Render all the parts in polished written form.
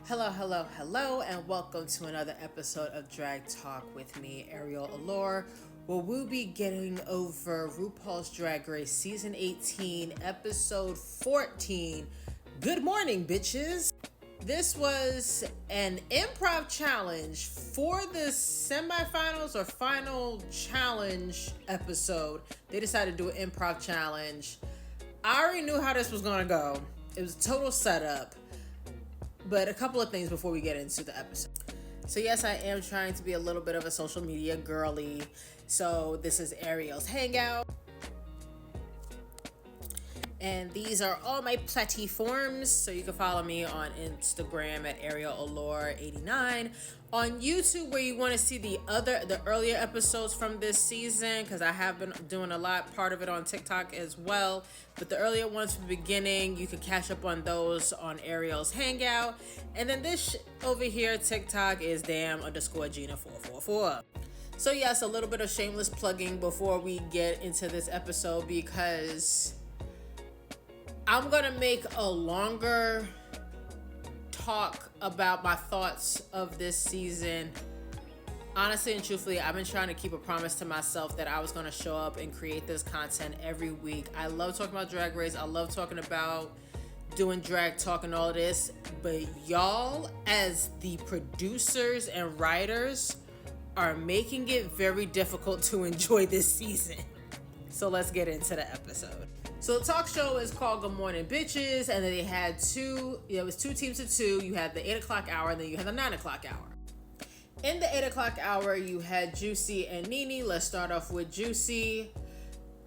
Hello, hello, hello, and welcome to another episode of Drag Talk with me, Ariel Allure, where we'll be getting over RuPaul's Drag Race Season 18, Episode 14. Good morning, bitches! This was an improv challenge for the semifinals or final challenge episode. They decided to do an improv challenge. I already knew how this was going to go. It was a total setup. But a couple of things before we get into the episode. So yes, I am trying to be a little bit of a social media girly. So this is Ariel's Hangout. And these are all my platforms. So you can follow me on Instagram at Ariel Allure 89. On YouTube, where you want to see the earlier episodes from this season, because I have been doing a lot, part of it on TikTok as well. But the earlier ones from the beginning, you can catch up on those on Ariel's Hangout. And then this over here, TikTok, is damn_Gina444. So yes, a little bit of shameless plugging before we get into this episode, because I'm going to make a longer talk about my thoughts of this season. Honestly and truthfully, I've been trying to keep a promise to myself that I was going to show up and create this content every week. I love talking about Drag Race. I love talking about doing drag talk and all of this. But y'all, as the producers and writers, are making it very difficult to enjoy this season. So let's get into the episode. So the talk show is called Good Morning Bitches, and then they had it was two teams of two. You had the 8 o'clock hour, and then you had the 9 o'clock hour. In the 8 o'clock hour, you had Juicy and Nene. Let's start off with Juicy.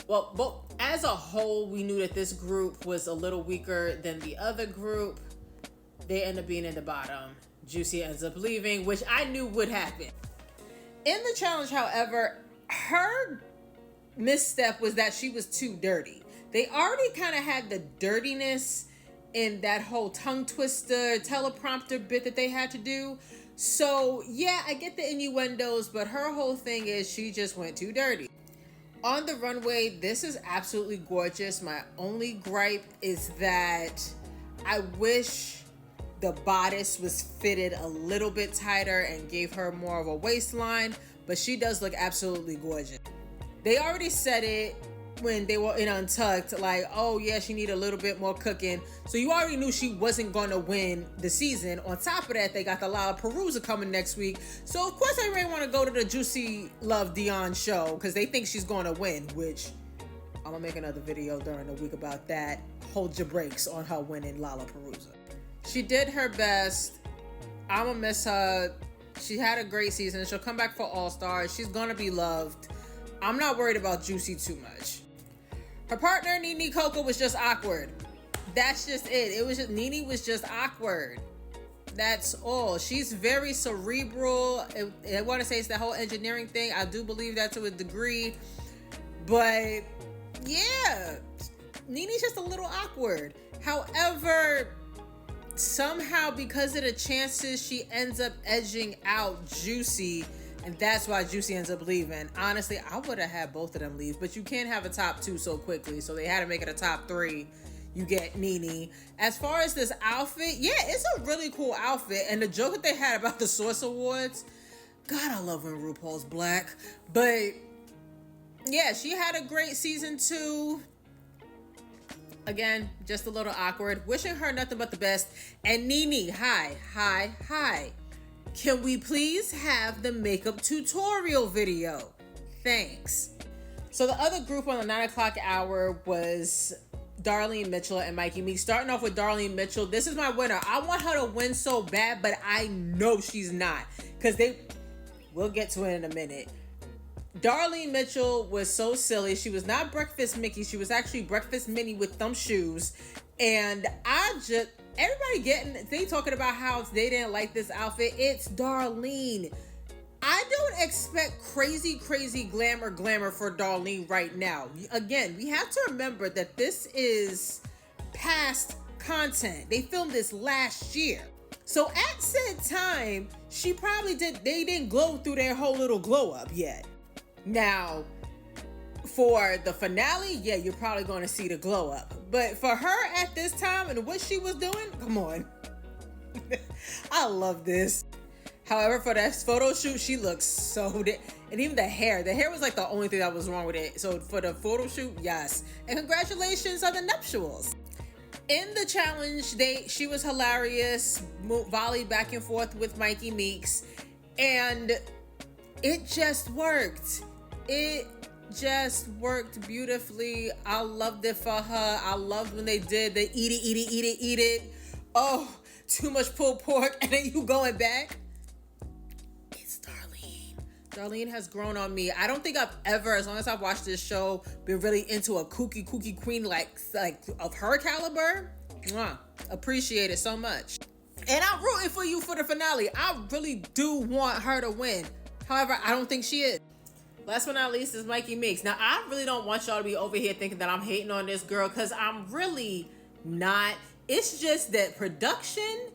Well, as a whole, we knew that this group was a little weaker than the other group. They end up being in the bottom. Juicy ends up leaving, which I knew would happen. In the challenge, however, her misstep was that she was too dirty. They already kind of had the dirtiness in that whole tongue twister teleprompter bit that they had to do. So yeah, I get the innuendos, but her whole thing is she just went too dirty. On the runway, this is absolutely gorgeous. My only gripe is that I wish the bodice was fitted a little bit tighter and gave her more of a waistline, but she does look absolutely gorgeous. They already said it when they were in Untucked, like, oh yeah, she needed a little bit more cooking. So you already knew she wasn't going to win the season. On top of that, they got the Lollapalooza coming next week. So of course everybody want to go to the Juicy Love Dion show because they think she's going to win, which I'm going to make another video during the week about that. Hold your brakes on her winning Lollapalooza. She did her best. I'm going to miss her. She had a great season. She'll come back for All Stars. She's going to be loved. I'm not worried about Juicy too much. Her partner, Nene Coco, was just awkward. That's just it. It was just, Nene was just awkward. That's all. She's very cerebral. I want to say it's the whole engineering thing. I do believe that to a degree. But yeah, Nene's just a little awkward. However, somehow because of the chances, she ends up edging out Juicy. And that's why Juicy ends up leaving. Honestly, I would have had both of them leave, but you can't have a top two so quickly. So they had to make it a top three. You get Nene. As far as this outfit, yeah, it's a really cool outfit. And the joke that they had about the Source Awards, God, I love when RuPaul's black. But yeah, she had a great season 2. Again, just a little awkward. Wishing her nothing but the best. And Nene, hi. Can we please have the makeup tutorial video? Thanks. So the other group on the 9 o'clock hour was Darlene Mitchell and Mikey Meeks. Starting off with Darlene Mitchell. This is my winner. I want her to win so bad, but I know she's not. Because we'll get to it in a minute. Darlene Mitchell was so silly. She was not Breakfast Mickey. She was actually Breakfast Minnie with thumb shoes. And they talking about how they didn't like this outfit. It's Darlene. I don't expect crazy glamour for Darlene right now. Again, we have to remember that this is past content. They filmed this last year. So at said time, they didn't glow through their whole little glow up yet. Now, for the finale, yeah, you're probably going to see the glow up. But for her at this time and what she was doing, come on. I love this. However, for that photo shoot, she looks so and even the hair was like the only thing that was wrong with it. So for the photo shoot, yes. And congratulations on the nuptials. In the challenge, she was hilarious, volleyed back and forth with Mikey Meeks, and it just worked. It just worked beautifully. I loved it for her. I loved when they did the eat it. Oh, too much pulled pork, and then you going back. It's Darlene. Darlene has grown on me. I don't think I've ever, as long as I've watched this show, been really into a kooky queen like of her caliber. Mwah. Appreciate it so much. And I'm rooting for you for the finale. I really do want her to win. However, I don't think she is. Last but not least is Mikey Meeks. Now, I really don't want y'all to be over here thinking that I'm hating on this girl, because I'm really not. It's just that production,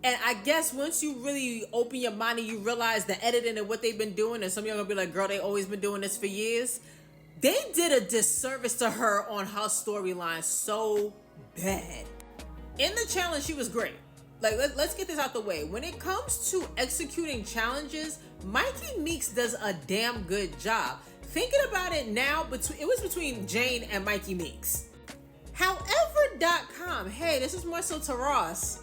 and I guess once you really open your mind and you realize the editing and what they've been doing, and some of y'all gonna be like, girl, they always been doing this for years. They did a disservice to her on her storyline so bad. In the challenge, she was great. Like, let's get this out the way. When it comes to executing challenges, Mikey Meeks does a damn good job. Thinking about it now, it was between Jane and Mikey Meeks. However.com, hey, this is more so to Ross.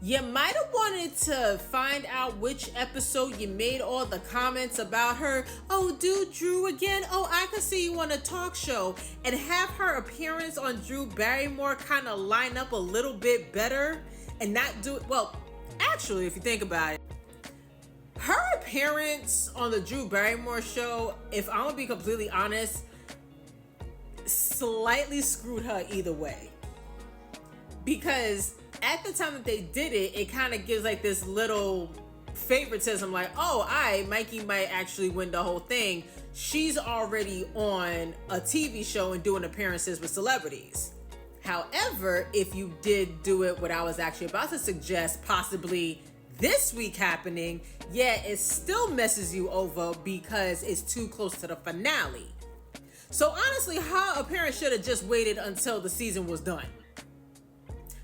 You might have wanted to find out which episode you made all the comments about her. Oh, do Drew again? Oh, I can see you on a talk show. And have her appearance on Drew Barrymore kind of line up a little bit better and not do it. Well, actually, if you think about it, her appearance on the Drew Barrymore show, if I'm gonna be completely honest, slightly screwed her either way. Because at the time that they did it, it kind of gives like this little favoritism, like, oh, Mikey might actually win the whole thing. She's already on a TV show and doing appearances with celebrities. However, if you did do it, what I was actually about to suggest, possibly this week happening, yeah, it still messes you over because it's too close to the finale. So honestly, her appearance should have just waited until the season was done.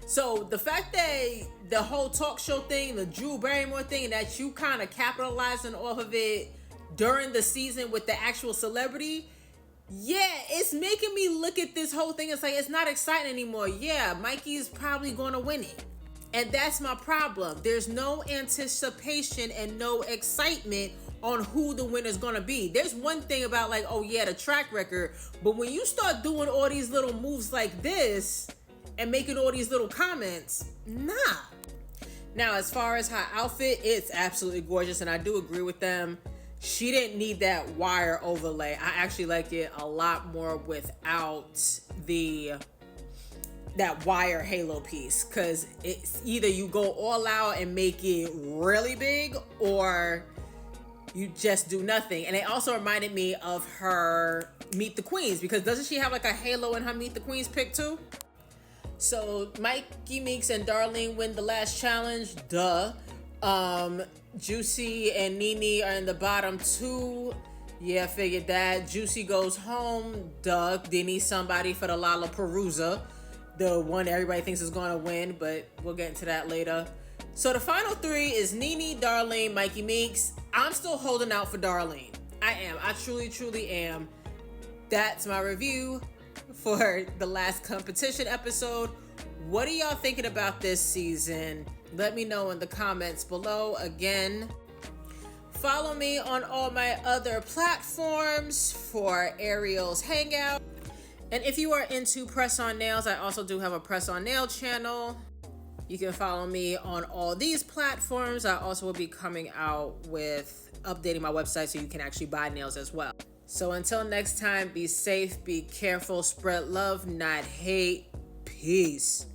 So the fact that the whole talk show thing, the Drew Barrymore thing, and that you kind of capitalizing off of it during the season with the actual celebrity, yeah, it's making me look at this whole thing. It's like, it's not exciting anymore. Yeah, Mikey's probably going to win it. And that's my problem. There's no anticipation and no excitement on who the winner's gonna be. There's one thing about like, oh yeah, the track record, but when you start doing all these little moves like this and making all these little comments, nah. Now, as far as her outfit, it's absolutely gorgeous, and I do agree with them. She didn't need that wire overlay. I actually like it a lot more without that wire halo piece, because it's either you go all out and make it really big, or you just do nothing. And it also reminded me of her Meet the Queens, because doesn't she have like a halo in her Meet the Queens pick too? So Mikey Meeks and Darlene win the last challenge, duh. Juicy and Nene are in the bottom two. Yeah, I figured that. Juicy goes home, duh. They need somebody for the Lollapalooza, the one everybody thinks is going to win, but we'll get into that later. So the final three is Nene, Darlene, Mikey Meeks. I'm still holding out for Darlene. I am. I truly am. That's my review for the last competition episode. What are y'all thinking about this season? Let me know in the comments below. Again, follow me on all my other platforms for Ariel's Hangout. And if you are into press-on nails, I also do have a press-on nail channel. You can follow me on all these platforms. I also will be coming out with updating my website so you can actually buy nails as well. So until next time, be safe, be careful, spread love, not hate. Peace.